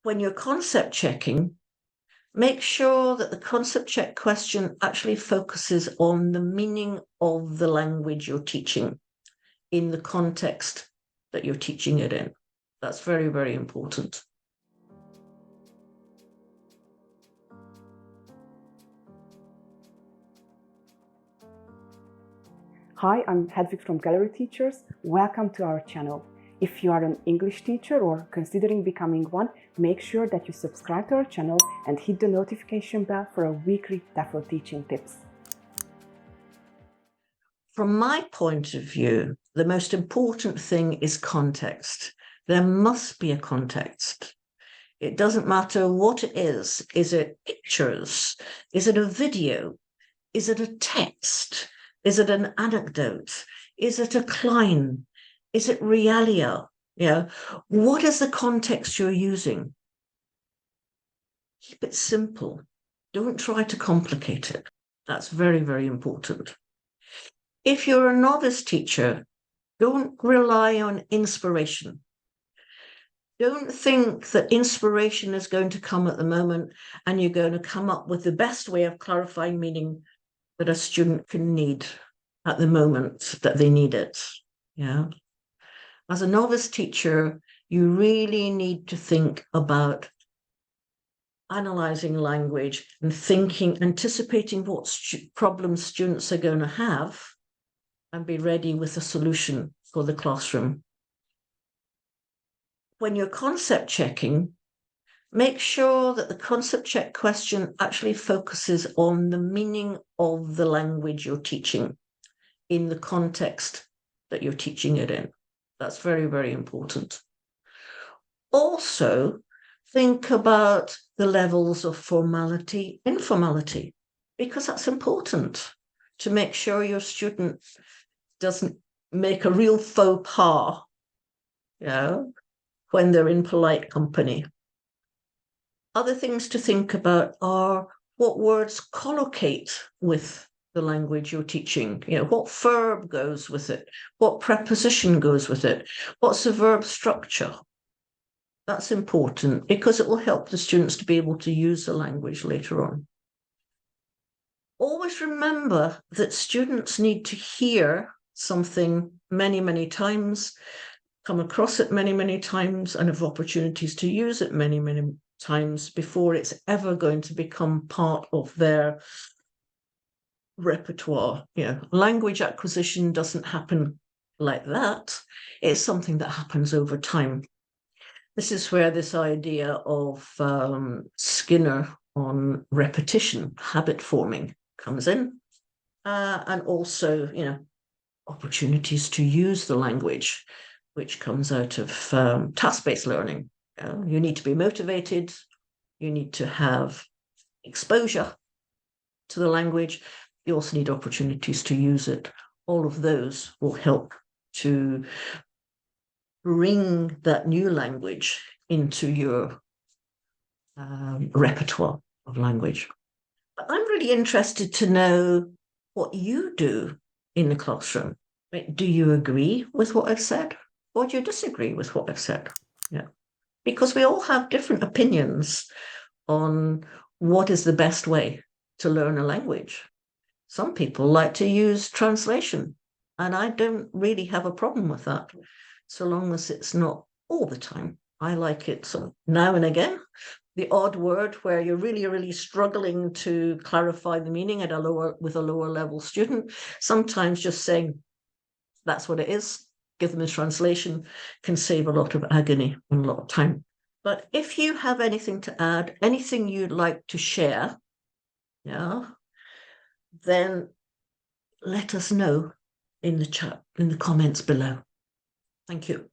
When you're concept checking, make sure that the concept check question actually focuses on the meaning of the language you're teaching in the context that you're teaching it in. That's very, very important. Hi, I'm Hedvig from Gallery Teachers. Welcome to our channel. If you are an English teacher or considering becoming one, make sure that you subscribe to our channel and hit the notification bell for our weekly TEFL teaching tips. From my point of view, the most important thing is context. There must be a context. It doesn't matter what it is. Is it pictures? Is it a video? Is it a text? Is it an anecdote? Is it a Klein? Is it realia? What is the context you're using? Keep it simple. Don't try to complicate it. That's very, very important. If you're a novice teacher, don't rely on inspiration. Don't think that inspiration is going to come at the moment and you're going to come up with the best way of clarifying meaning that a student can need at the moment that they need it. As a novice teacher, you really need to think about analyzing language and anticipating what problems students are going to have and be ready with a solution for the classroom. When you're concept checking, make sure that the concept check question actually focuses on the meaning of the language you're teaching in the context that you're teaching it in. That's very, very important. Also, think about the levels of formality, informality, because that's important to make sure your student doesn't make a real faux pas, when they're in polite company. Other things to think about are what words collocate with the language you're teaching. What verb goes with it? What preposition goes with it? What's the verb structure? That's important because it will help the students to be able to use the language later on. Always remember that students need to hear something many, many times, come across it many, many times, and have opportunities to use it many, many times before it's ever going to become part of their repertoire. Language acquisition doesn't happen like that. It's something that happens over time. This is where this idea of Skinner on repetition, habit forming, comes in. And also, opportunities to use the language, which comes out of task-based learning. You need to be motivated. You need to have exposure to the language. You also need opportunities to use it. All of those will help to bring that new language into your repertoire of language. But I'm really interested to know what you do in the classroom. Do you agree with what I've said, or do you disagree with what I've said? Because we all have different opinions on what is the best way to learn a language. Some people like to use translation, and I don't really have a problem with that, so long as it's not all the time. I like it so now and again, the odd word where you're really, really struggling to clarify the meaning with a lower level student. Sometimes just saying that's what it is, give them a translation, can save a lot of agony and a lot of time. But if you have anything to add, anything you'd like to share, then let us know in the chat, in the comments below. Thank you.